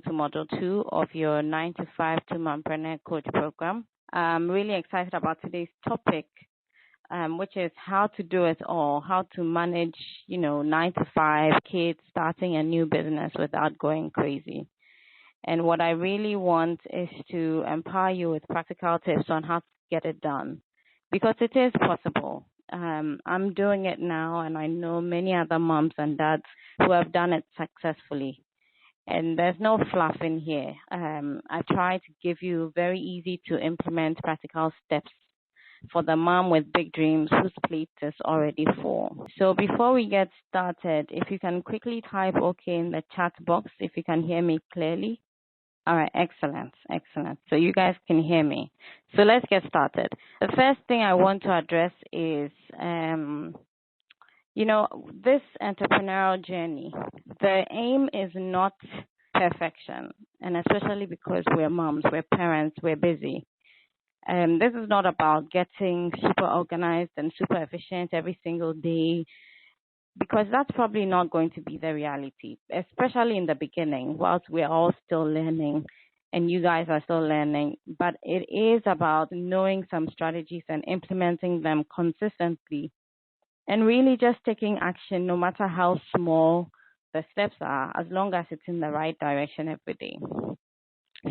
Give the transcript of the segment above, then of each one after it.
to Module 2 of your 9 to 5 to Mompreneur Coach program. I'm really excited about today's topic, which is how to do it all, how to manage, 9 to 5, kids, starting a new business without going crazy. And what I really want is to empower you with practical tips on how to get it done, because it is possible. I'm doing it now, and I know many other moms and dads who have done it successfully. And there's no fluff in here. I try to give you very easy to implement practical steps for the mom with big dreams whose plate is already full. So before we get started, if you can quickly type OK in the chat box, if you can hear me clearly. All right, excellent. So you guys can hear me. So let's get started. The first thing I want to address is, this entrepreneurial journey. The aim is not perfection, and especially because we're moms, we're parents, we're busy. This is not about getting super organized and super efficient every single day, because that's probably not going to be the reality, especially in the beginning, whilst we're all still learning and you guys are still learning. But it is about knowing some strategies and implementing them consistently and really just taking action, no matter how small the steps are, as long as it's in the right direction every day.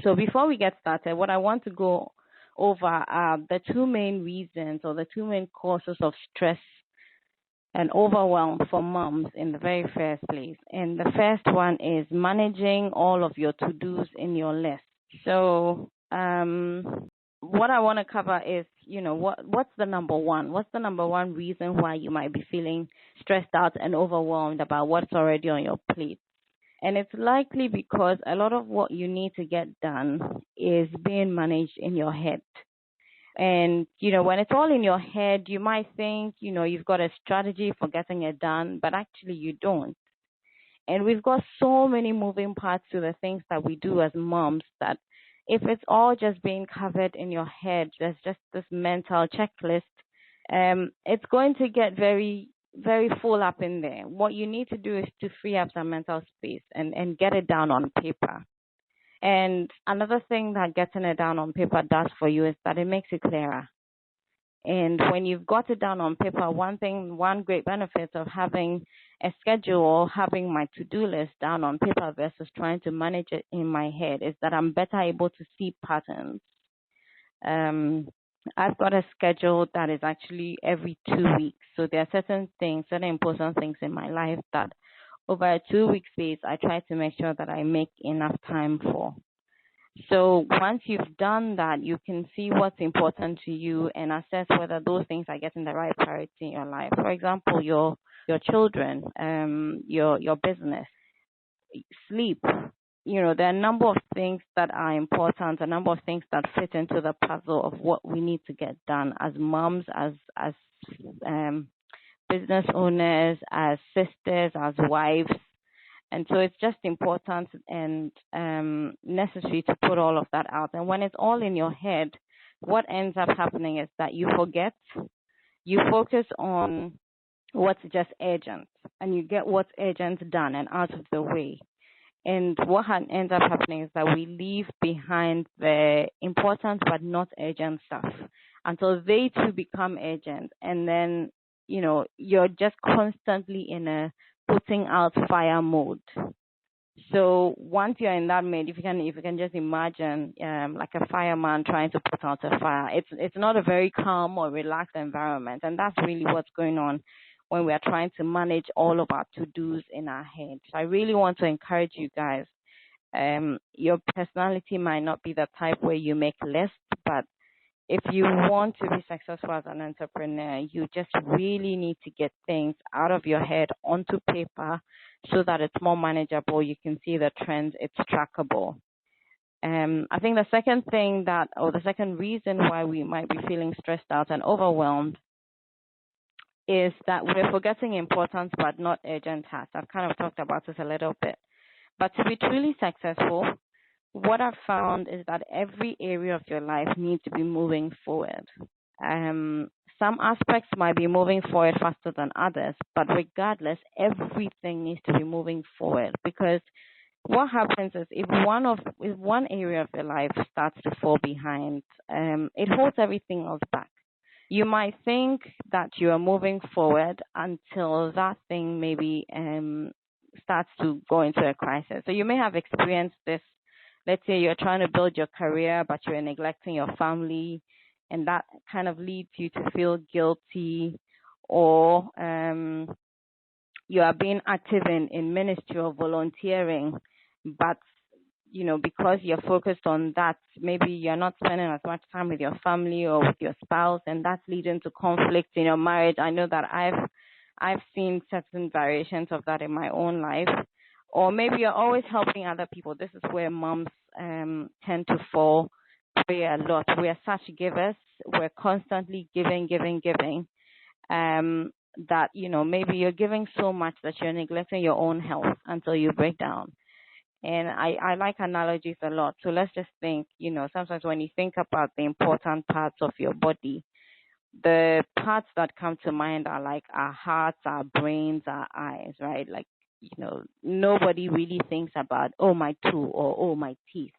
So before we get started, what I want to go over are the two main reasons or the two main causes of stress and overwhelm for moms in the very first place. And the first one is managing all of your to-dos in your list. So what I want to cover is, what's the number one? What's the number one reason why you might be feeling stressed out and overwhelmed about what's already on your plate? And it's likely because a lot of what you need to get done is being managed in your head. And, when it's all in your head, you might think, you've got a strategy for getting it done, but actually you don't. And we've got so many moving parts to the things that we do as moms that if it's all just being covered in your head, there's just this mental checklist, it's going to get very, very full up in there. What you need to do is to free up some mental space and get it down on paper. And another thing that getting it down on paper does for you is that it makes it clearer. And when you've got it down on paper, one great benefit of having a schedule, having my to-do list down on paper versus trying to manage it in my head is that I'm better able to see patterns. I've got a schedule that is actually every 2 weeks. So there are certain important things in my life that over a 2-week space, I try to make sure that I make enough time for. So once you've done that, you can see what's important to you and assess whether those things are getting the right priority in your life. For example, your children, your business, sleep. There are a number of things that are important, a number of things that fit into the puzzle of what we need to get done as moms, as business owners, as sisters, as wives. And so it's just important and necessary to put all of that out. And when it's all in your head, what ends up happening is that you forget, you focus on what's just urgent, and you get what's urgent done and out of the way. And what ends up happening is that we leave behind the important but not urgent stuff until they too become urgent. And then, you're just constantly in a putting out fire mode. So once you're in that mode, if you can just imagine like a fireman trying to put out a fire, it's not a very calm or relaxed environment. And that's really what's going on when we are trying to manage all of our to-dos in our head. So I really want to encourage you guys. Your personality might not be the type where you make lists, but if you want to be successful as an entrepreneur, you just really need to get things out of your head onto paper so that it's more manageable. You can see the trends, it's trackable. I think the second reason why we might be feeling stressed out and overwhelmed is that we're forgetting important but not urgent tasks. I've kind of talked about this a little bit. But to be truly successful, what I've found is that every area of your life needs to be moving forward. Some aspects might be moving forward faster than others, but regardless, everything needs to be moving forward, because what happens is if one area of your life starts to fall behind, it holds everything else back. You might think that you are moving forward until that thing maybe starts to go into a crisis. So you may have experienced this. Let's say you're trying to build your career, but you're neglecting your family, and that kind of leads you to feel guilty, or you are being active in ministry or volunteering, but because you're focused on that, maybe you're not spending as much time with your family or with your spouse, and that's leading to conflict in your marriage. I know that I've seen certain variations of that in my own life. Or maybe you're always helping other people. This is where moms tend to fall prey a lot. We are such givers. We're constantly giving, that maybe you're giving so much that you're neglecting your own health until you break down. And I like analogies a lot. So let's just think, sometimes when you think about the important parts of your body, the parts that come to mind are like our hearts, our brains, our eyes, right? Like, nobody really thinks about, oh, my tooth or oh, my teeth.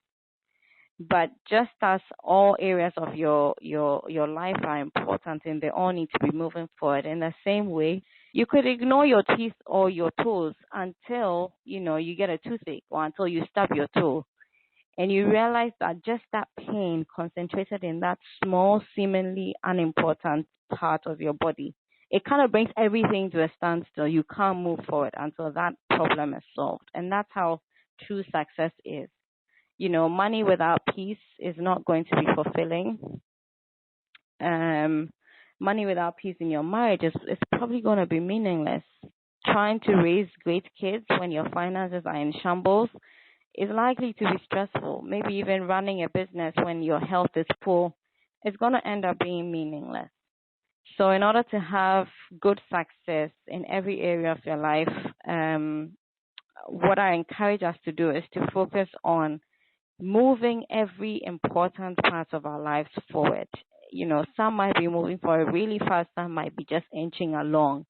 But just as all areas of your life are important and they all need to be moving forward, in the same way, you could ignore your teeth or your toes until you get a toothache or until you stub your toe, and you realize that just that pain concentrated in that small, seemingly unimportant part of your body, it kind of brings everything to a standstill. You can't move forward until that problem is solved, and that's how true success is. Money without peace is not going to be fulfilling. Money without peace in your marriage is probably going to be meaningless. Trying to raise great kids when your finances are in shambles is likely to be stressful. Maybe even running a business when your health is poor is going to end up being meaningless. So in order to have good success in every area of your life, what I encourage us to do is to focus on moving every important part of our lives forward. Some might be moving forward really fast, some might be just inching along.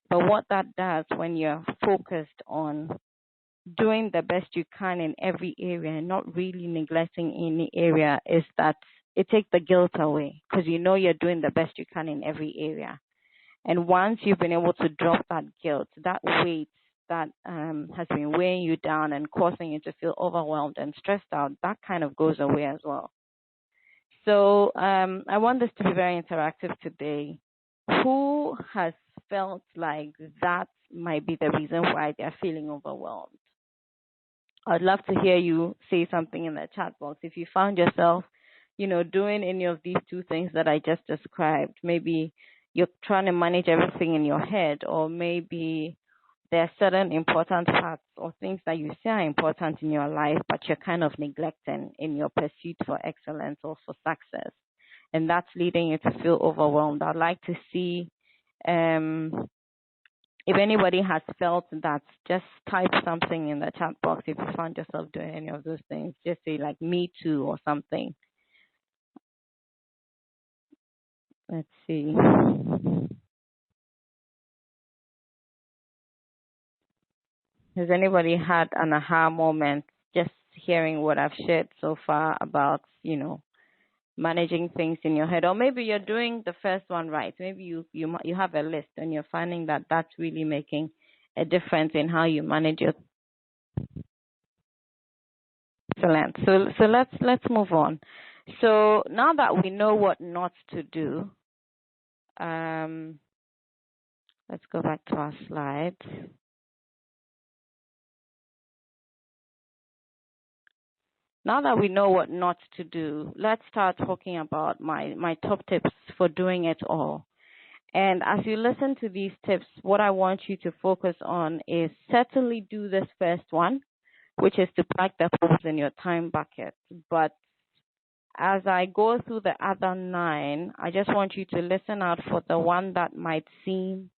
But what that does when you're focused on doing the best you can in every area and not really neglecting any area is that it takes the guilt away, because you're doing the best you can in every area. And once you've been able to drop that guilt, that weight that has been weighing you down and causing you to feel overwhelmed and stressed out, that kind of goes away as well. So I want this to be very interactive today. Who has felt like that might be the reason why they're feeling overwhelmed? I'd love to hear you say something in the chat box. If you found yourself, doing any of these two things that I just described, maybe you're trying to manage everything in your head, or maybe there are certain important parts or things that you say are important in your life, but you're kind of neglecting in your pursuit for excellence or for success. And that's leading you to feel overwhelmed. I'd like to see if anybody has felt that, just type something in the chat box if you found yourself doing any of those things. Just say like me too or something. Let's see. Has anybody had an aha moment just hearing what I've shared so far about, managing things in your head? Or maybe you're doing the first one right. Maybe you have a list and you're finding that that's really making a difference in how you manage your. Excellent. So let's move on. So now that we know what not to do, let's go back to our slides. Now that we know what not to do, let's start talking about my top tips for doing it all. And as you listen to these tips, what I want you to focus on is certainly do this first one, which is to plug the holes in your time bucket. But as I go through the other 9, I just want you to listen out for the one that might seem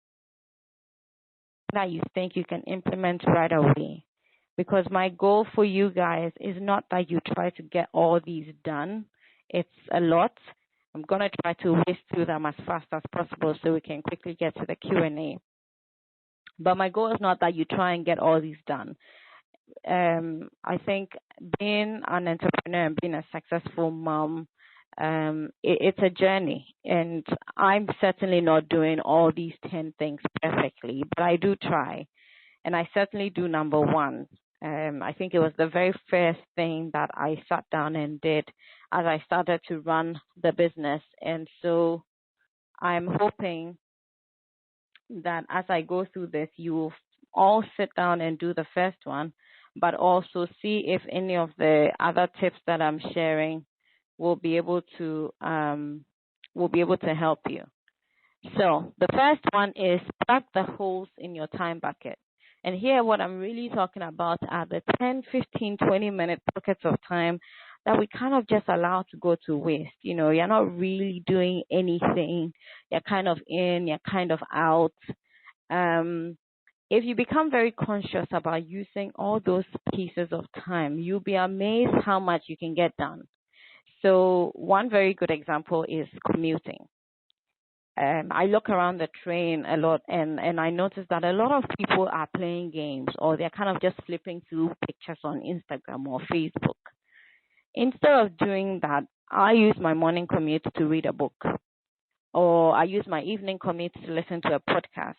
that you think you can implement right away. Because my goal for you guys is not that you try to get all these done. It's a lot. I'm going to try to whisk through them as fast as possible so we can quickly get to the Q&A. But my goal is not that you try and get all these done. I think being an entrepreneur and being a successful mom, it's a journey. And I'm certainly not doing all these 10 things perfectly, but I do try. And I certainly do number one. I think it was the very first thing that I sat down and did as I started to run the business. And so I'm hoping that as I go through this, you will all sit down and do the first one, but also see if any of the other tips that I'm sharing will be able to help you. So the first one is plug the holes in your time bucket. And here what I'm really talking about are the 10, 15, 20-minute pockets of time that we kind of just allow to go to waste. You're not really doing anything. You're kind of in, you're kind of out. If you become very conscious about using all those pieces of time, you'll be amazed how much you can get done. So one very good example is commuting. I look around the train a lot, and I notice that a lot of people are playing games, or they're kind of just flipping through pictures on Instagram or Facebook. Instead of doing that, I use my morning commute to read a book, or I use my evening commute to listen to a podcast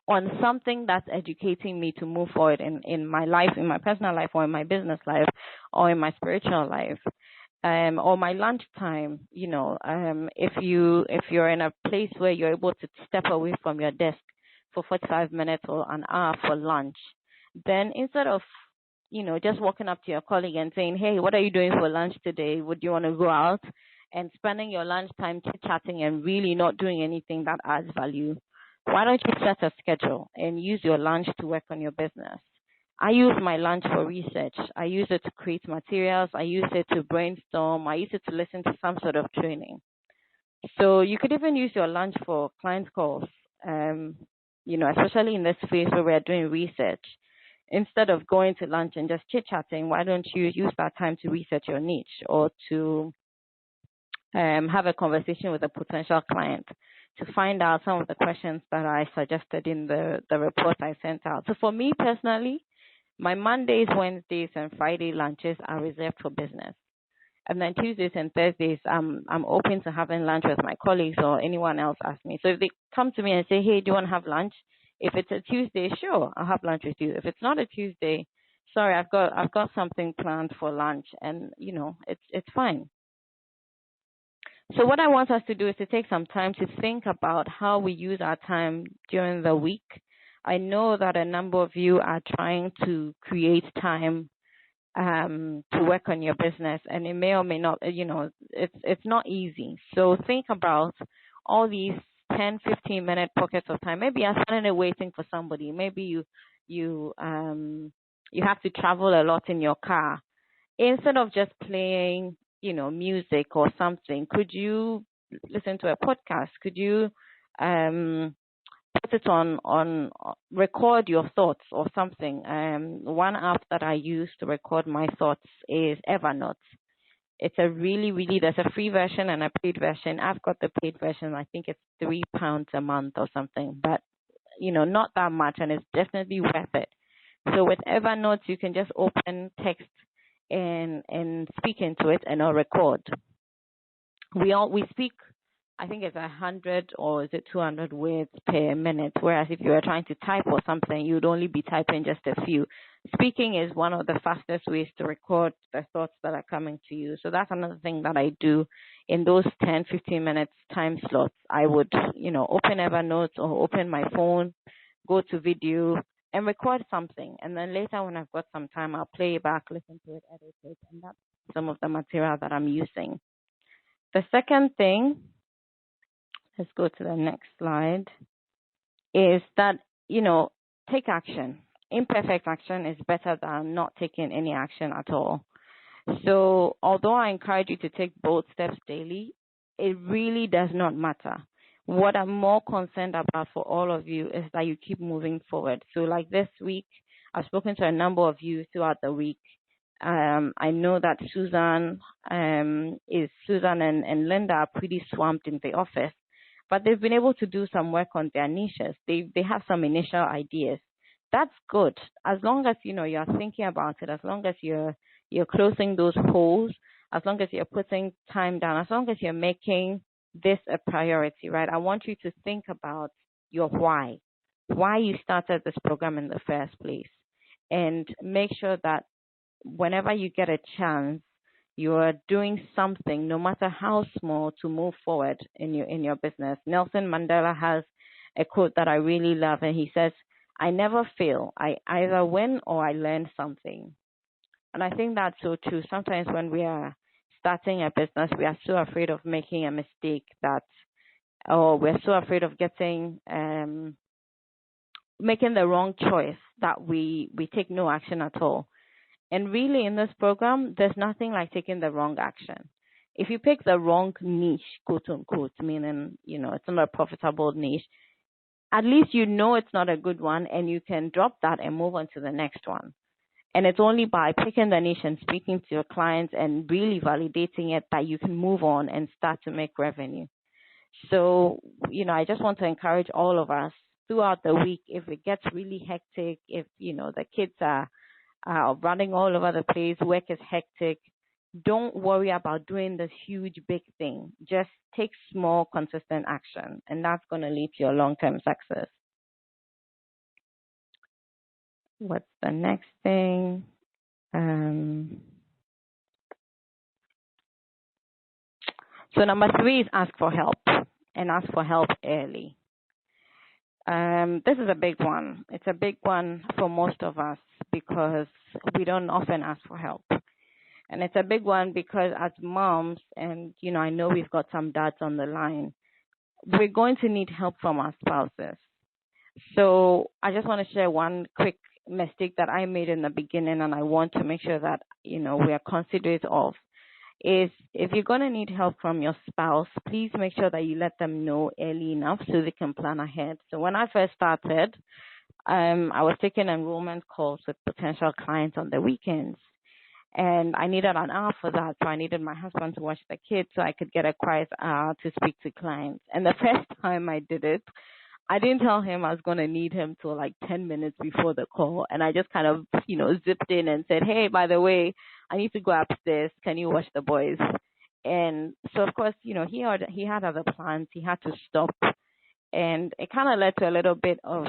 on something that's educating me to move forward in my life, in my personal life, or in my business life, or in my spiritual life. Or my lunchtime, if you're in a place where you're able to step away from your desk for 45 minutes or an hour for lunch, then instead of, just walking up to your colleague and saying, hey, what are you doing for lunch today? Would you want to go out? And spending your lunchtime chit-chatting and really not doing anything that adds value, why don't you set a schedule and use your lunch to work on your business? I use my lunch for research. I use it to create materials. I use it to brainstorm. I use it to listen to some sort of training. So you could even use your lunch for client calls, especially in this phase where we're doing research. Instead of going to lunch and just chit-chatting, why don't you use that time to research your niche, or to have a conversation with a potential client to find out some of the questions that I suggested in the report I sent out. So for me personally, my Mondays, Wednesdays, and Friday lunches are reserved for business. And then Tuesdays and Thursdays, I'm open to having lunch with my colleagues or anyone else asks me. So if they come to me and say, hey, do you want to have lunch? If it's a Tuesday, sure, I'll have lunch with you. If it's not a Tuesday, sorry, I've got something planned for lunch, and it's fine. So what I want us to do is to take some time to think about how we use our time during the week. I know that a number of you are trying to create time to work on your business, and it may or may not, it's not easy. So think about all these 10, 15-minute pockets of time. Maybe you're standing there waiting for somebody. Maybe you have to travel a lot in your car. Instead of just playing, music or something, could you listen to a podcast? Could you put it on record your thoughts or something? One app that I use to record my thoughts is Evernote. It's a there's a free version and a paid version. I've got the paid version. I think it's £3 a month or something, but not that much, and it's definitely worth it. So with Evernote, you can just open text and speak into it, and I'll record. We speak, I think it's 100 or is it 200 words per minute, whereas if you were trying to type or something, you'd only be typing just a few. Speaking is one of the fastest ways to record the thoughts that are coming to you. So that's another thing that I do in those 10, 15 minutes time slots. I would, open Evernote or open my phone, go to video, and record something. And then later when I've got some time, I'll play it back, listen to it, edit it, and that's some of the material that I'm using. The second thing, let's go to the next slide, is that, take action. Imperfect action is better than not taking any action at all. So although I encourage you to take bold steps daily, it really does not matter. What I'm more concerned about for all of you is that you keep moving forward. So like this week, I've spoken to a number of you throughout the week. I know that Susan and Linda are pretty swamped in the office, but they've been able to do some work on their niches. They have some initial ideas. that's good. As long as you're thinking about it, as long as you're closing those holes, as long as you're putting time down, as long as you're making this a priority, right? I want you to think about your why you started this program in the first place, and make sure that whenever you get a chance, you are doing something, no matter how small, to move forward in your business. Nelson Mandela has a quote that I really love, and he says, "I never fail. I either win or I learn something." And I think that's so true. Sometimes when we are starting a business, we are so afraid of making a mistake or we're so afraid of making the wrong choice that we take no action at all. And really, in this program, there's nothing like taking the wrong action. If you pick the wrong niche, quote unquote, meaning, it's not a profitable niche, at least it's not a good one, and you can drop that and move on to the next one. And it's only by picking the niche and speaking to your clients and really validating it that you can move on and start to make revenue. So, I just want to encourage all of us throughout the week, if it gets really hectic, if, the kids are running all over the place, work is hectic, don't worry about doing this huge, big thing. Just take small, consistent action, and that's going to lead to your long-term success. What's the next thing? So number 3 is ask for help, and ask for help early. This is a big one. It's a big one for most of us because we don't often ask for help. And it's a big one because as moms, and, I know we've got some dads on the line, we're going to need help from our spouses. So I just want to share one quick mistake that I made in the beginning, and I want to make sure that, we are considerate of, is if you're going to need help from your spouse, please make sure that you let them know early enough so they can plan ahead. So when I first started, I was taking enrollment calls with potential clients on the weekends. And I needed an hour for that, so I needed my husband to watch the kids so I could get a quiet hour to speak to clients. And the first time I did it, I didn't tell him I was going to need him till like 10 minutes before the call. And I just kind of, zipped in and said, "Hey, by the way, I need to go upstairs. Can you watch the boys?" And so, of course, he had other plans. He had to stop. And it kind of led to a little bit of,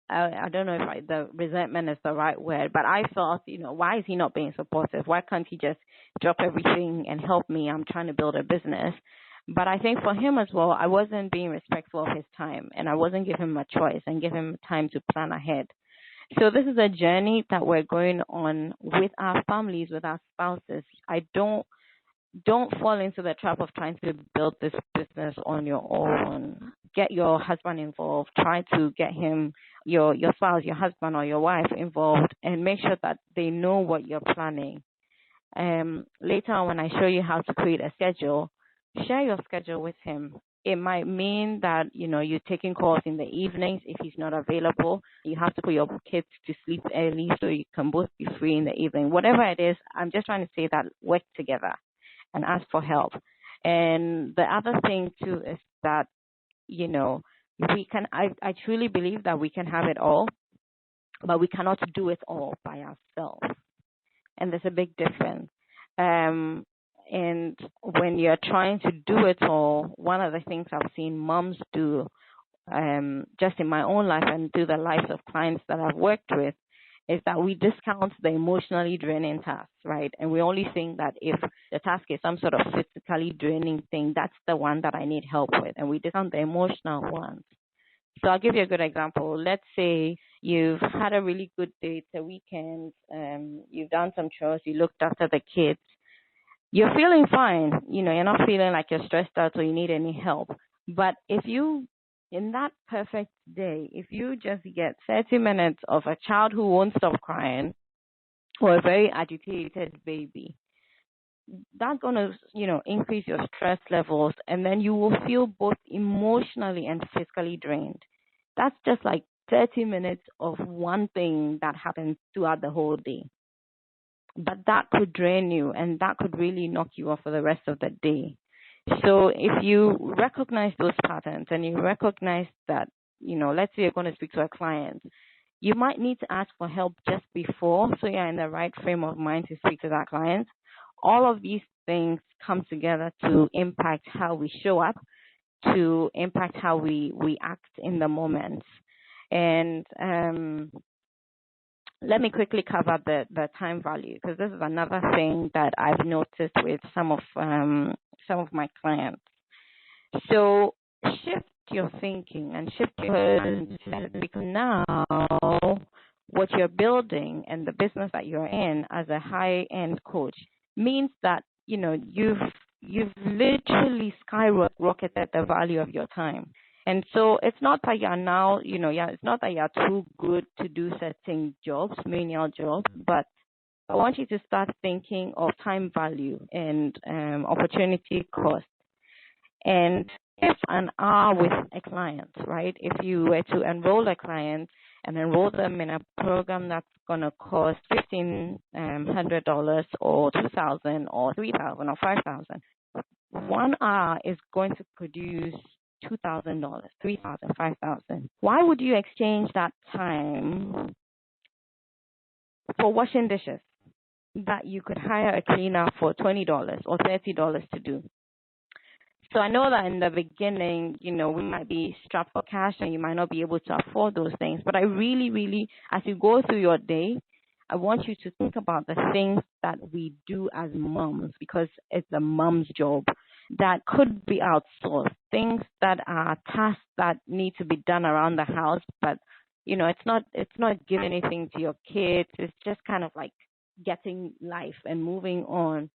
I don't know if the resentment is the right word, but I thought, why is he not being supportive? Why can't he just drop everything and help me? I'm trying to build a business. But I think for him as well, I wasn't being respectful of his time, and I wasn't giving him a choice and giving him time to plan ahead. So this is a journey that we're going on with our families, with our spouses. Don't fall into the trap of trying to build this business on your own. Get your husband involved. Try to get him, your spouse, your husband or your wife involved, and make sure that they know what you're planning. Later on, when I show you how to create a schedule, share your schedule with him. It might mean that, you're taking calls in the evenings if he's not available. You have to put your kids to sleep early so you can both be free in the evening. Whatever it is, I'm just trying to say that work together and ask for help. And the other thing too is that, I truly believe that we can have it all, but we cannot do it all by ourselves. And there's a big difference. And when you're trying to do it all, one of the things I've seen moms do, just in my own life and through the lives of clients that I've worked with, is that we discount the emotionally draining tasks, right? And we only think that if the task is some sort of physically draining thing, that's the one that I need help with. And we discount the emotional ones. So I'll give you a good example. Let's say you've had a really good day. It's a weekend. You've done some chores. You looked after the kids. You're feeling fine. You're not feeling like you're stressed out or you need any help. But if you, in that perfect day, if you just get 30 minutes of a child who won't stop crying or a very agitated baby, that's going to, increase your stress levels, and then you will feel both emotionally and physically drained. That's just like 30 minutes of one thing that happens throughout the whole day. But that could drain you, and that could really knock you off for the rest of the day. So if you recognize those patterns and you recognize that let's say you're going to speak to a client, you might need to ask for help just before, so you're in the right frame of mind to speak to that client. All of these things come together to impact how we show up, to impact how we act in the moment. And let me quickly cover the time value, because this is another thing that I've noticed with some of my clients. So shift your thinking and shift your mindset, because now what you're building and the business that you're in as a high-end coach means that you've literally skyrocketed the value of your time. And so it's not that you're now, it's not that you're too good to do certain jobs, menial jobs, but I want you to start thinking of time value and opportunity cost. And if an hour with a client, right, if you were to enroll a client and enroll them in a program that's going to cost $1,500 or $2,000 or $3,000 or $5,000, 1 hour is going to produce $2,000, $3,000, $5,000. Why would you exchange that time for washing dishes that you could hire a cleaner for $20 or $30 to do? So I know that in the beginning, we might be strapped for cash and you might not be able to afford those things. But I really, really, as you go through your day, I want you to think about the things that we do as moms, because it's a mom's job that could be outsourced, things that are tasks that need to be done around the house, but it's not giving anything to your kids. It's just kind of like getting life and moving on.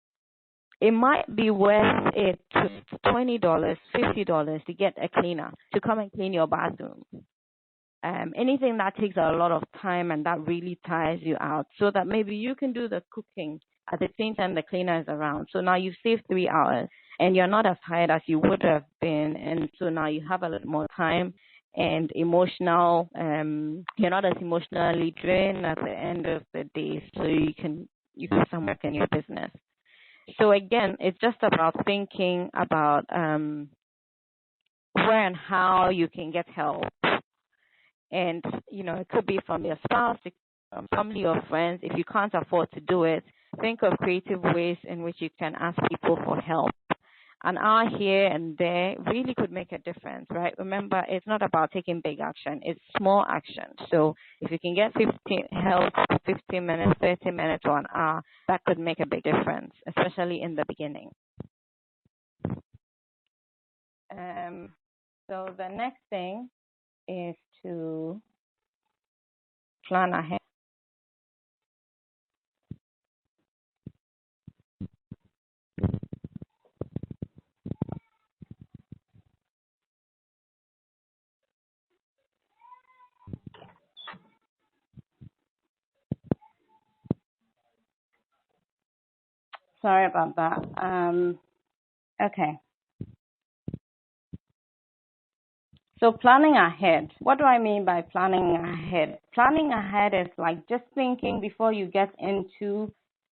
It might be worth it to $20, $50 to get a cleaner to come and clean your bathroom. Anything that takes a lot of time and that really tires you out, so that maybe you can do the cooking at the same time the cleaner is around. So now you've saved 3 hours and you're not as tired as you would have been. And so now you have a little more time and emotional, you're not as emotionally drained at the end of the day, so you can do some work in your business. So again, it's just about thinking about where and how you can get help. And, it could be from your spouse, from family or friends. If you can't afford to do it, think of creative ways in which you can ask people for help. An hour here and there really could make a difference, right? Remember, it's not about taking big action. It's small action. So if you can get 15 minutes, 30 minutes, or an hour, that could make a big difference, especially in the beginning. So the next thing is to plan ahead. Sorry about that. Okay. So planning ahead. What do I mean by planning ahead? Planning ahead is like just thinking before you get into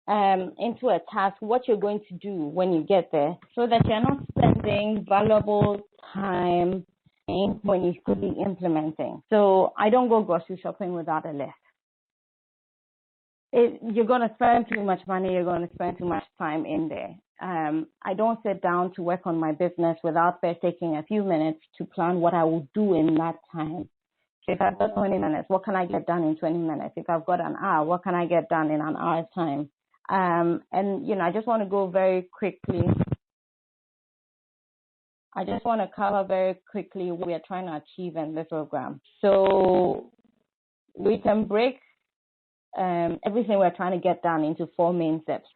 a task, what you're going to do when you get there, so that you're not spending valuable time when you could be implementing. So I don't go grocery shopping without a list. You're going to spend too much money, you're going to spend too much time in there. I don't sit down to work on my business without first taking a few minutes to plan what I will do in that time. If I've got 20 minutes, what can I get done in 20 minutes? If I've got an hour, what can I get done in an hour's time? And, I just want to go very quickly. I just want to cover very quickly what we are trying to achieve in this program. So we can break everything we're trying to get done into 4 main steps.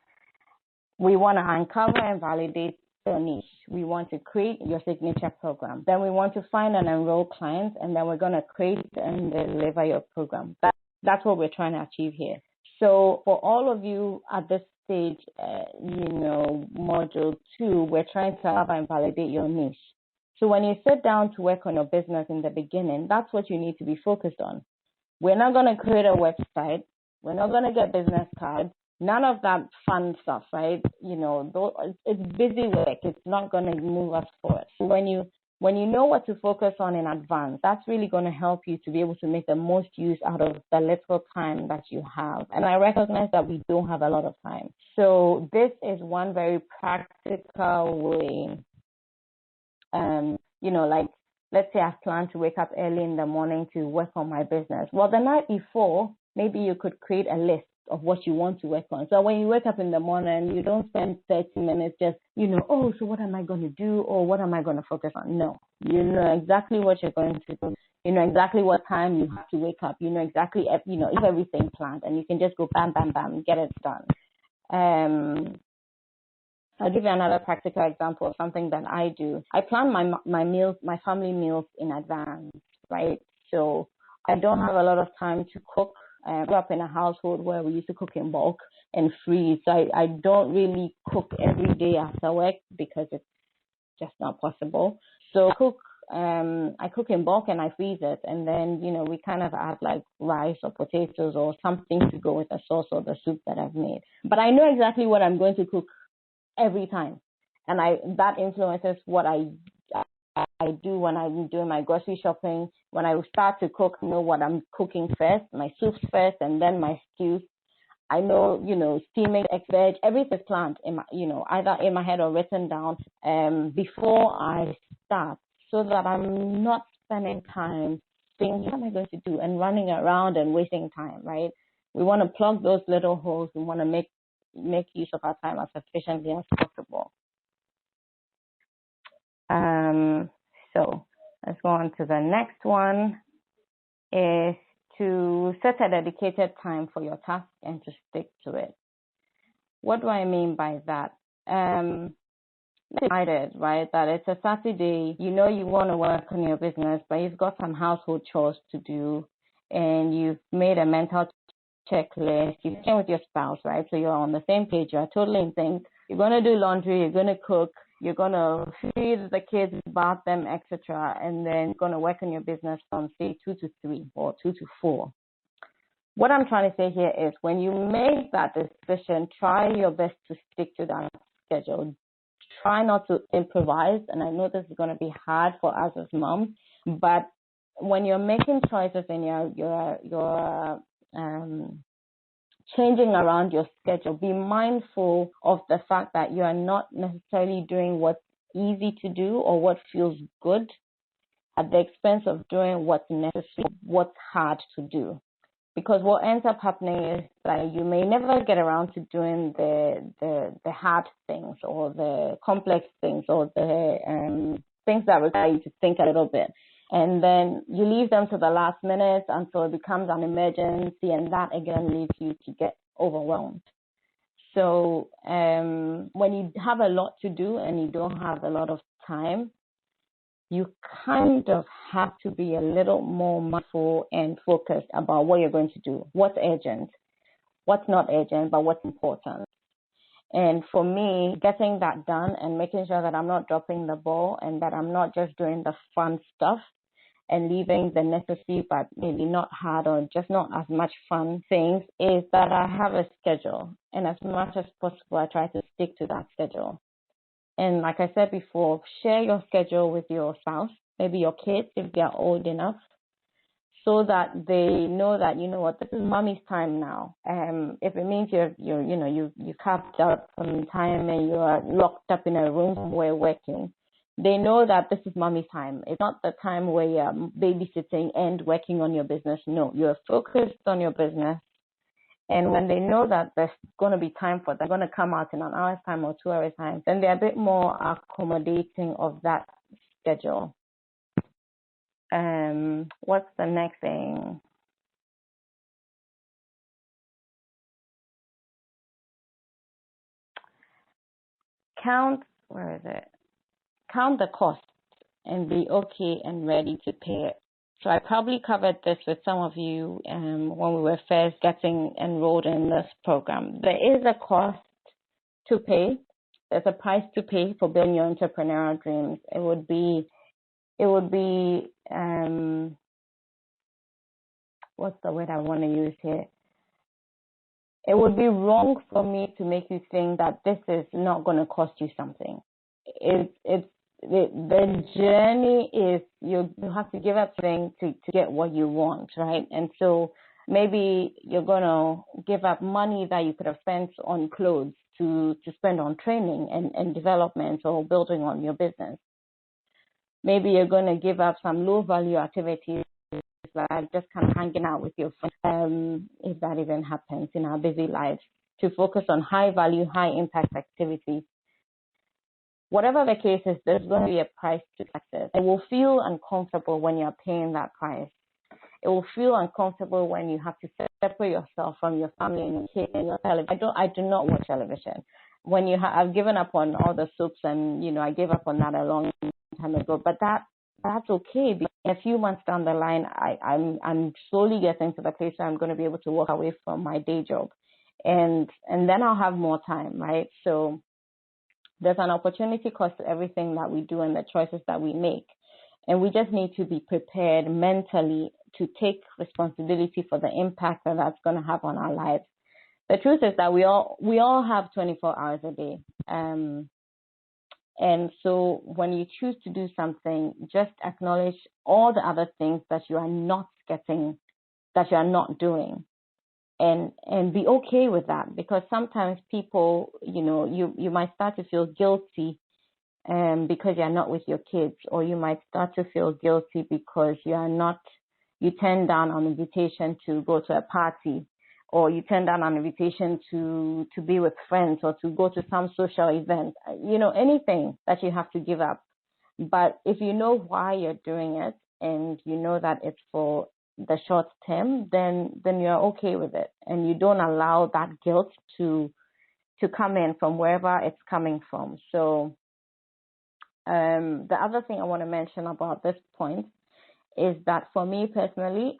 We want to uncover and validate your niche. We want to create your signature program. Then we want to find and enroll clients, and then we're going to create and deliver your program. That's what we're trying to achieve here. So for all of you at this stage, module 2, we're trying to uncover and validate your niche. So when you sit down to work on your business in the beginning, that's what you need to be focused on. We're not going to create a website. We're not going to get business cards. None of that fun stuff, right? It's busy work. It's not going to move us forward. When you when you know what to focus on in advance, that's really going to help you to be able to make the most use out of the little time that you have. And I recognize that we don't have a lot of time. So this is one very practical way. Like, let's say I've planned to wake up early in the morning to work on my business. Well, the night before, maybe you could create a list of what you want to work on. So when you wake up in the morning, you don't spend 30 minutes just, so what am I going to do, or what am I going to focus on? No, you know exactly what you're going to do. You know exactly what time you have to wake up. You know exactly, if everything planned, and you can just go bam, bam, bam, get it done. I'll give you another practical example of something that I do. I plan my meals, my family meals in advance, right? So I don't have a lot of time to cook. I grew up in a household where we used to cook in bulk and freeze. So I don't really cook every day after work because it's just not possible. So I cook in bulk and I freeze it. And then, we kind of add like rice or potatoes or something to go with the sauce or the soup that I've made. But I know exactly what I'm going to cook every time, and that influences what I do when I'm doing my grocery shopping. When I start to cook, I know what I'm cooking first, my soups first, and then my stews. I know, steaming, veg, everything's planned in my, either in my head or written down before I start, so that I'm not spending time thinking, what am I going to do, and running around and wasting time, right? We want to plug those little holes. We want to make use of our time as efficiently as possible. So let's go on to the next one, is to set a dedicated time for your task and to stick to it. What do I mean by that? Decided, right, that it's a Saturday, you want to work on your business, but you've got some household chores to do, and you've made a mental checklist. You came with your spouse, right? So you're on the same page. You're totally in sync. You're going to do laundry. You're going to cook. You're going to feed the kids, bath them, etc. And then you're going to work on your business from, say, 2 to 3 or 2 to 4. What I'm trying to say here is when you make that decision, try your best to stick to that schedule. Try not to improvise. And I know this is going to be hard for us as moms, but when you're making choices and you're changing around your schedule, be mindful of the fact that you are not necessarily doing what's easy to do or what feels good at the expense of doing what's necessary, what's hard to do. Because what ends up happening is that you may never get around to doing the hard things or the complex things or the things that require you to think a little bit. And then you leave them to the last minute until it becomes an emergency, and that again leads you to get overwhelmed. So when you have a lot to do and you don't have a lot of time, you kind of have to be a little more mindful and focused about what you're going to do, what's urgent, what's not urgent, but what's important. And for me, getting that done and making sure that I'm not dropping the ball and that I'm not just doing the fun stuff and leaving the necessary but maybe not hard or just not as much fun things, is that I have a schedule. And as much as possible, I try to stick to that schedule. And like I said before, share your schedule with your spouse, maybe your kids if they're old enough, so that they know that, this is mommy's time now. If it means you carved out some time and you are locked up in a room somewhere working, they know that this is mommy's time. It's not the time where you're babysitting and working on your business. No, you're focused on your business. And when they know that there's going to be time for they're going to come out in an hour's time or 2 hours time, then they're a bit more accommodating of that schedule. What's the next thing? Count the cost and be okay and ready to pay it. So I probably covered this with some of you when we were first getting enrolled in this program. There is a cost to pay. There's a price to pay for building your entrepreneurial dreams. It would be what's the word I want to use here? It would be wrong for me to make you think that this is not going to cost you something. It's the journey is you have to give up things to get what you want, right? And so maybe you're gonna give up money that you could have spent on clothes to spend on training and development or building on your business. Maybe you're gonna give up some low value activities like just kind of hanging out with your friends, if that even happens in our busy lives, to focus on high value, high impact activities. Whatever the case is, there's going to be a price to success. It will feel uncomfortable when you're paying that price. It will feel uncomfortable when you have to separate yourself from your family and your kids and your television. I do not watch television. When I've given up on all the soaps, and I gave up on that a long time ago. But that's okay. Because in a few months down the line, I'm slowly getting to the place where I'm going to be able to walk away from my day job, and then I'll have more time, right? So there's an opportunity cost to everything that we do and the choices that we make. And we just need to be prepared mentally to take responsibility for the impact that that's going to have on our lives. The truth is that we all have 24 hours a day. And so when you choose to do something, just acknowledge all the other things that you are not getting, that you are not doing. And be okay with that, because sometimes people, you might start to feel guilty because you're not with your kids, or you might start to feel guilty because you turn down an invitation to go to a party, or you turn down an invitation to be with friends, or to go to some social event, anything that you have to give up. But if you know why you're doing it, and you know that it's for the short term, then you're okay with it, and you don't allow that guilt to come in from wherever it's coming from. So the other thing I want to mention about this point is that for me personally,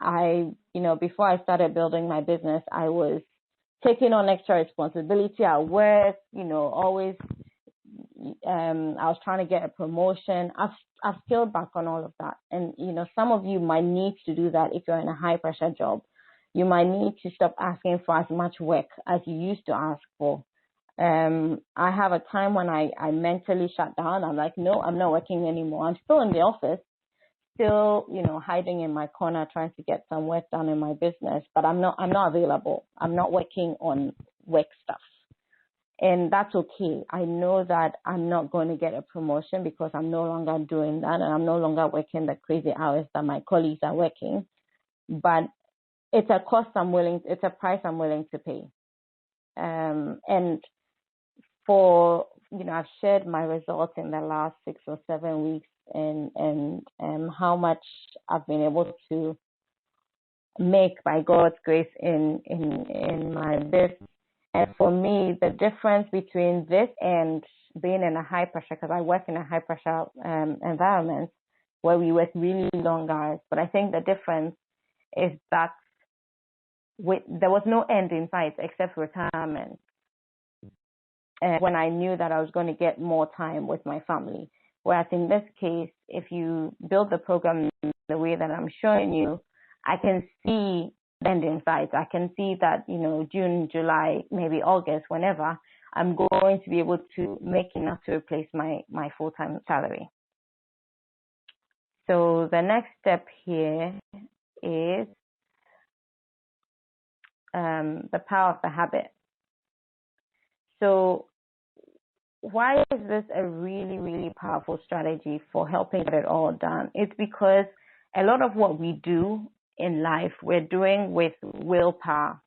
before I started building my business, I was taking on extra responsibility at work, always I was trying to get a promotion. I've scaled back on all of that. And, some of you might need to do that if you're in a high pressure job. You might need to stop asking for as much work as you used to ask for. I have a time when I mentally shut down. I'm like, no, I'm not working anymore. I'm still in the office, still, hiding in my corner, trying to get some work done in my business, but I'm not available. I'm not working on work stuff. And that's okay. I know that I'm not going to get a promotion because I'm no longer doing that, and I'm no longer working the crazy hours that my colleagues are working. But it's a price I'm willing to pay. And I've shared my results in the last 6 or 7 weeks, and how much I've been able to make by God's grace in my business. And for me, the difference between this and being in a high pressure, because I work in a high pressure environment where we work really long hours, but I think the difference is that there was no end in sight except retirement. And when I knew that I was going to get more time with my family. Whereas in this case, if you build the program the way that I'm showing you, I can see end in sight. I can see that, June, July, maybe August, whenever, I'm going to be able to make enough to replace my full-time salary. So the next step here is the power of the habit. So why is this a really, really powerful strategy for helping get it all done? It's because a lot of what we do in life, we're doing with willpower.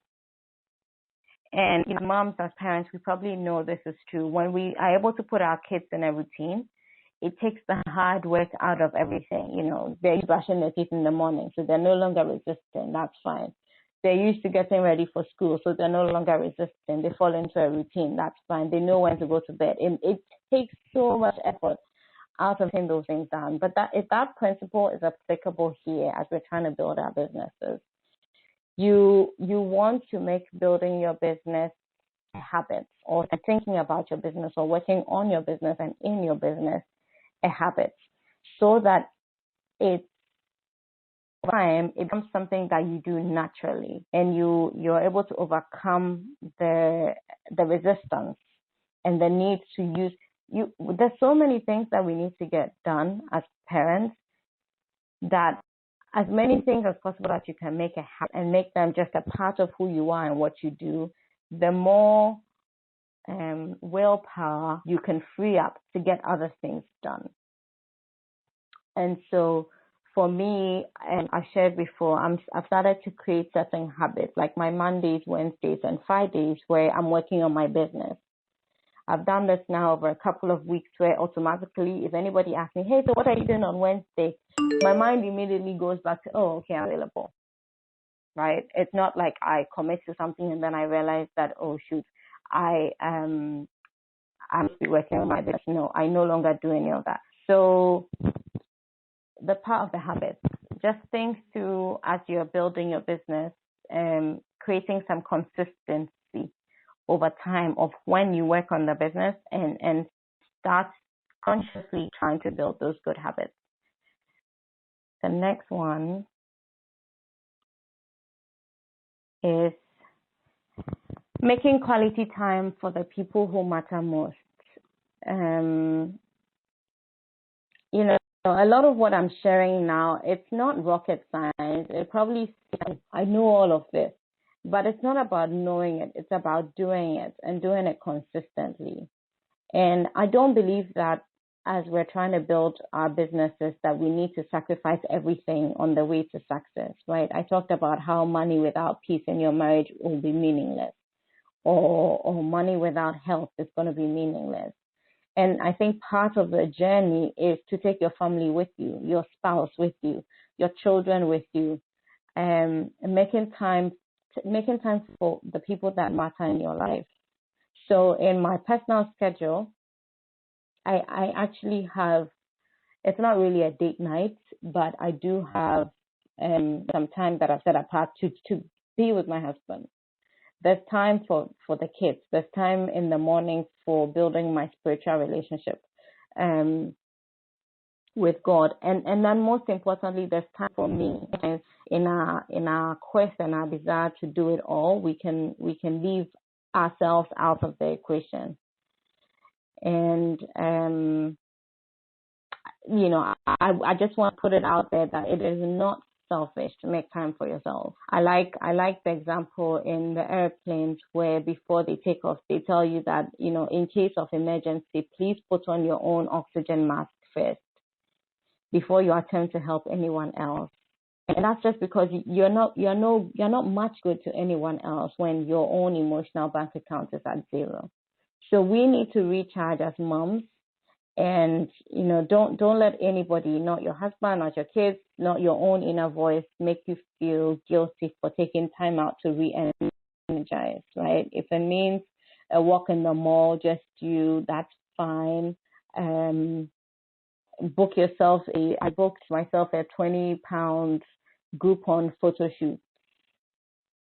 And moms, as parents, we probably know this is true. When we are able to put our kids in a routine, it takes the hard work out of everything. They're brushing their teeth in the morning, so they're no longer resistant. That's fine. They're used to getting ready for school, so they're no longer resistant. They fall into a routine. That's fine. They know when to go to bed. It takes so much effort out of getting those things done. But if that principle is applicable here as we're trying to build our businesses, you want to make building your business a habit, or thinking about your business or working on your business and in your business a habit, so that it becomes something that you do naturally, and you're able to overcome the resistance and the need to use. there's so many things that we need to get done as parents, that as many things as possible that you can make a habit and make them just a part of who you are and what you do, the more willpower you can free up to get other things done. And so for me, and I shared before, I've started to create certain habits, like my Mondays, Wednesdays, and Fridays, where I'm working on my business. I've done this now over a couple of weeks, where automatically, if anybody asks me, hey, so what are you doing on Wednesday? My mind immediately goes back to, oh, okay, I'm available, right? It's not like I commit to something and then I realize that, oh, shoot, I'm working on my business. No, I no longer do any of that. So the part of the habits, just things to, as you're building your business, creating some consistency over time of when you work on the business, and start consciously trying to build those good habits. The next one is making quality time for the people who matter most. You know, a lot of what I'm sharing now, it's not rocket science. I know all of this, but it's not about knowing it. It's about doing it and doing it consistently. And I don't believe that as we're trying to build our businesses that we need to sacrifice everything on the way to success, right? I talked about how money without peace in your marriage will be meaningless, or money without health is going to be meaningless. And I think part of the journey is to take your family with you, your spouse with you, your children with you, and making time for the people that matter in your life. So in my personal schedule, I actually have, it's not really a date night, but I do have some time that I've set apart to be with my husband. There's time for the kids. There's time in the morning for building my spiritual relationship with God. And then most importantly, there's time for me. And in our quest and our desire to do it all, we can leave ourselves out of the equation. And you know, I just want to put it out there that it is not selfish to make time for yourself. I like the example in the airplanes where before they take off, they tell you that, you know, in case of emergency, please put on your own oxygen mask first before you attempt to help anyone else. And that's just because you're not much good to anyone else when your own emotional bank account is at zero. So we need to recharge as moms. And, you know, don't let anybody, not your husband, not your kids, not your own inner voice, make you feel guilty for taking time out to re-energize, right? If it means a walk in the mall, just you, that's fine. Book yourself I booked myself a 20-pound Groupon photo shoot,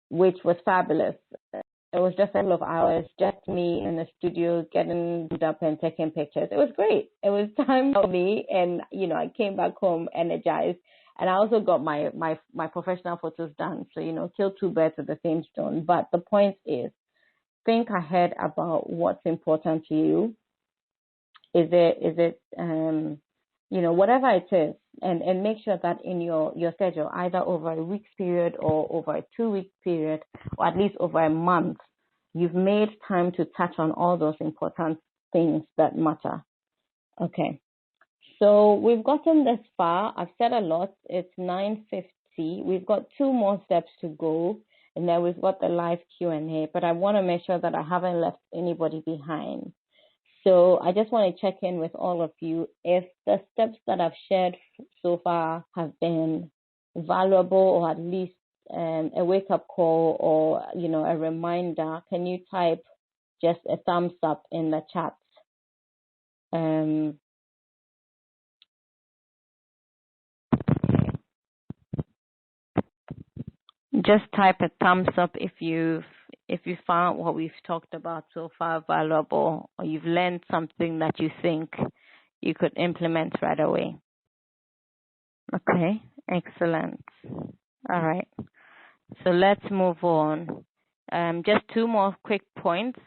which was fabulous. It was just a couple of hours, just me in the studio getting up and taking pictures. It was great. It was time for me, and you know, I came back home energized, and I also got my professional photos done. So, you know, kill two birds with the same stone. But the point is, think ahead about what's important to you. Is it you know, whatever it is, and make sure that in your schedule, either over a week's period or over a 2-week period, or at least over a month, you've made time to touch on all those important things that matter. Okay. So we've gotten this far. I've said a lot. It's 9:50. We've got 2 more steps to go, and then we've got the live Q&A, but I want to make sure that I haven't left anybody behind. So I just want to check in with all of you. If the steps that I've shared so far have been valuable, or at least a wake-up call, or, you know, a reminder, can you type just a thumbs up in the chat? Just type a thumbs up if you found what we've talked about so far valuable, or you've learned something that you think you could implement right away. Okay, excellent. All right, so let's move on. Just 2 more quick points,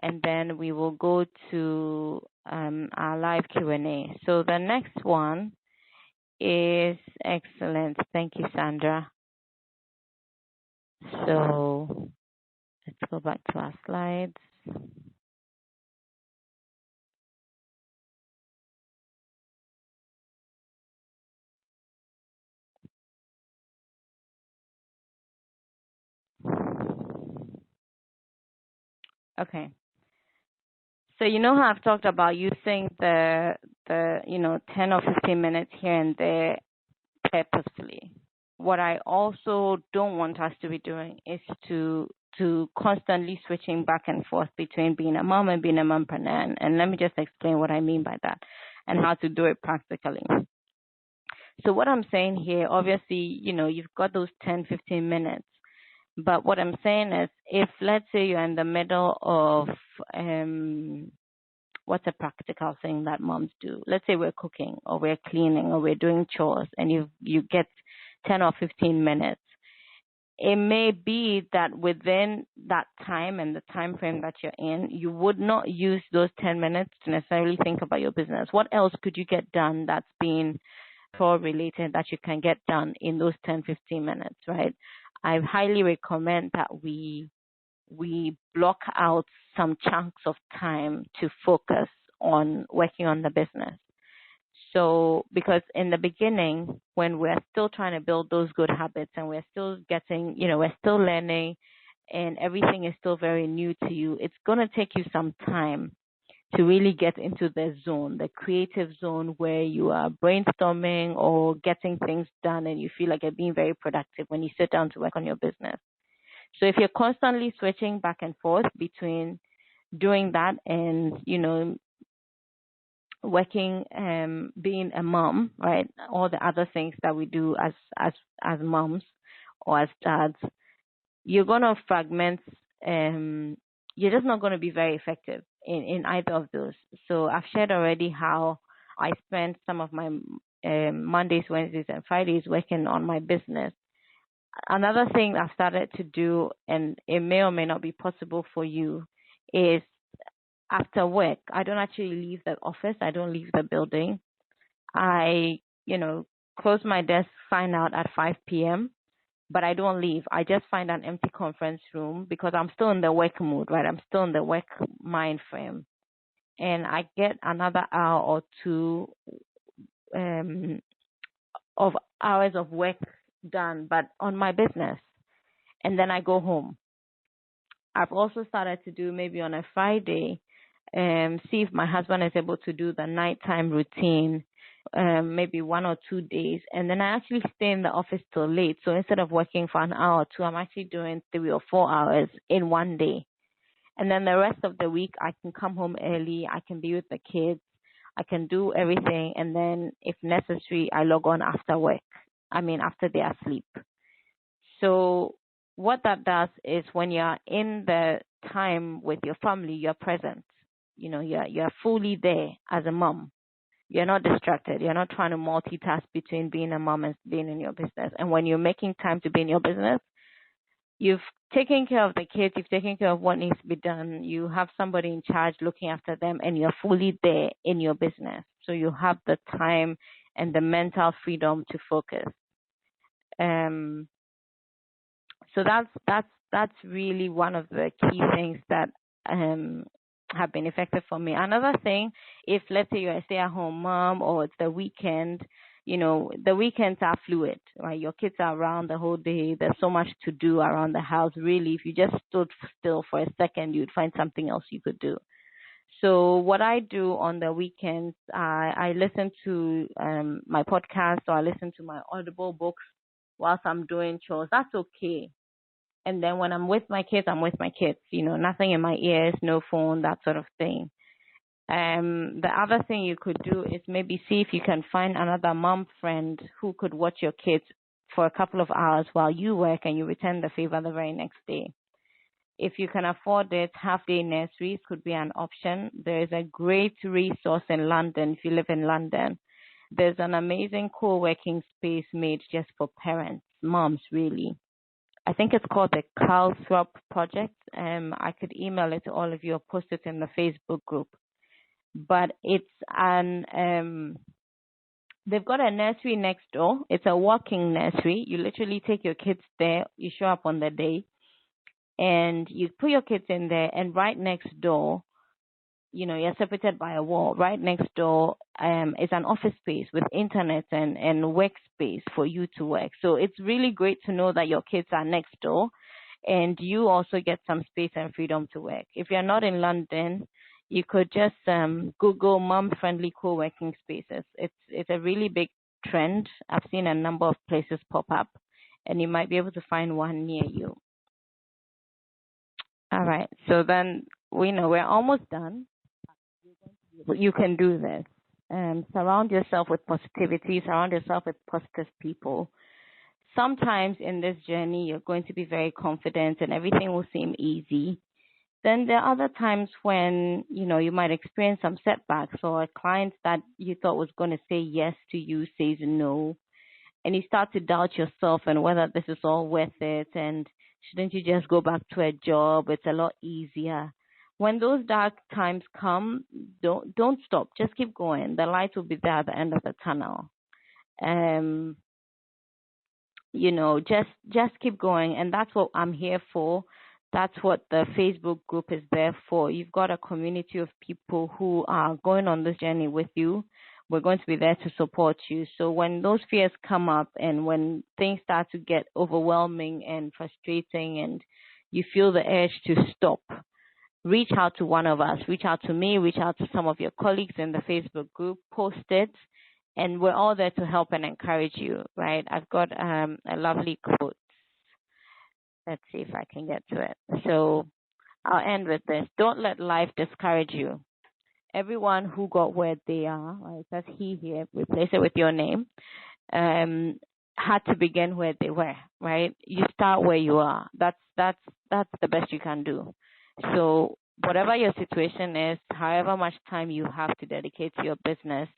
and then we will go to our live Q&A. So the next one is excellent. Thank you, Sandra. So let's go back to our slides. Okay. So you know how I've talked about using the 10 or 15 minutes here and there purposefully. What I also don't want us to be doing is to constantly switching back and forth between being a mom and being a mompreneur. And let me just explain what I mean by that and how to do it practically. So what I'm saying here, obviously, you've got those 10, 15 minutes. But what I'm saying is, if let's say you're in the middle of what's a practical thing that moms do? Let's say we're cooking or we're cleaning or we're doing chores, and you get 10 or 15 minutes. It may be that within that time and the time frame that you're in, you would not use those 10 minutes to necessarily think about your business. What else could you get done that's been related that you can get done in those 10, 15 minutes, right? I highly recommend that we block out some chunks of time to focus on working on the business. So, because in the beginning, when we're still trying to build those good habits and we're still getting, we're still learning and everything is still very new to you, it's going to take you some time to really get into the zone, the creative zone where you are brainstorming or getting things done and you feel like you're being very productive when you sit down to work on your business. So if you're constantly switching back and forth between doing that and, working, being a mom, right? All the other things that we do as moms or as dads, you're going to fragment, you're just not going to be very effective in either of those. So I've shared already how I spend some of my Mondays, Wednesdays, and Fridays working on my business. Another thing I've started to do, and it may or may not be possible for you, is after work, I don't actually leave the office. I don't leave the building. I, close my desk, sign out at 5 p.m., but I don't leave. I just find an empty conference room because I'm still in the work mood, right? I'm still in the work mind frame. And I get another hour or two of hours of work done, but on my business. And then I go home. I've also started to do maybe on a Friday, see if my husband is able to do the nighttime routine, maybe 1 or 2 days. And then I actually stay in the office till late. So instead of working for an hour or two, I'm actually doing 3 or 4 hours in one day. And then the rest of the week, I can come home early. I can be with the kids. I can do everything. And then if necessary, I log on after work. After they are asleep. So what that does is when you're in the time with your family, you're present. You're fully there as a mom. You're not distracted. You're not trying to multitask between being a mom and being in your business. And when you're making time to be in your business, you've taken care of the kids. You've taken care of what needs to be done. You have somebody in charge looking after them, and you're fully there in your business. So you have the time and the mental freedom to focus. So that's really one of the key things that have been effective for me. Another thing, if let's say you're a stay-at-home mom or it's the weekend, the weekends are fluid, right? Your kids are around the whole day. There's so much to do around the house. Really, if you just stood still for a second, you'd find something else you could do. So what I do on the weekends, I listen to my podcast or I listen to my Audible books whilst I'm doing chores. That's okay. And then when I'm with my kids, I'm with my kids. Nothing in my ears, no phone, that sort of thing. The other thing you could do is maybe see if you can find another mom friend who could watch your kids for a couple of hours while you work and you return the favor the very next day. If you can afford it, half-day nurseries could be an option. There is a great resource in London, if you live in London. There's an amazing co-working space made just for parents, moms really. I think it's called the Calthrop Project. I could email it to all of you or post it in the Facebook group. but it's an they've got a nursery next door. It's a walking nursery. You literally take your kids there. You show up on the day, and you put your kids in there. And right next door, you're separated by a wall. Right next door is an office space with internet and workspace for you to work. So it's really great to know that your kids are next door, and you also get some space and freedom to work. If you're not in London, you could just Google mom-friendly co-working spaces. It's a really big trend. I've seen a number of places pop up, and you might be able to find one near you. All right. So then we know we're almost done. You can do this. Surround yourself with positivity. Surround yourself with positive people. Sometimes in this journey, you're going to be very confident and everything will seem easy. Then there are other times when, you might experience some setbacks, or a client that you thought was going to say yes to you says no. And you start to doubt yourself and whether this is all worth it. And shouldn't you just go back to a job? It's a lot easier. When those dark times come, don't stop. Just keep going. The light will be there at the end of the tunnel. Just keep going. And that's what I'm here for. That's what the Facebook group is there for. You've got a community of people who are going on this journey with you. We're going to be there to support you. So when those fears come up and when things start to get overwhelming and frustrating and you feel the urge to stop, reach out to one of us. Reach out to me. Reach out to some of your colleagues in the Facebook group. Post it. And we're all there to help and encourage you, right? I've got a lovely quote. Let's see if I can get to it. So I'll end with this. Don't let life discourage you. Everyone who got where they are, right, it says he here, replace it with your name, had to begin where they were, right? You start where you are. That's the best you can do. So whatever your situation is, however much time you have to dedicate to your business,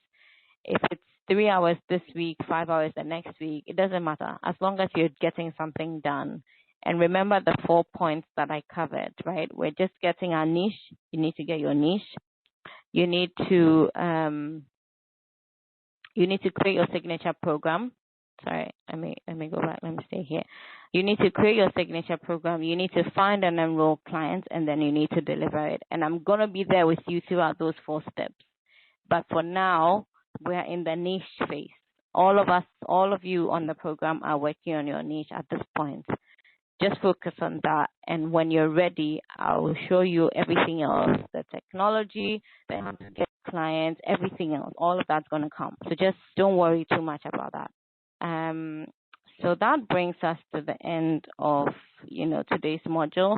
if it's 3 hours this week, 5 hours the next week, it doesn't matter. As long as you're getting something done. And remember the 4 points that I covered, right? We're just getting our niche. You need to get your niche. You need to create your signature program. Sorry, let me go back. Let me stay here. You need to create your signature program. You need to find and enroll clients, and then you need to deliver it. And I'm gonna be there with you throughout those 4 steps. But for now, we're in the niche phase. All of you on the program are working on your niche at this point. Just focus on that. And when you're ready, I will show you everything else, the technology, the how to get clients, everything else. All of that's going to come. So just don't worry too much about that. So that brings us to the end of, today's module.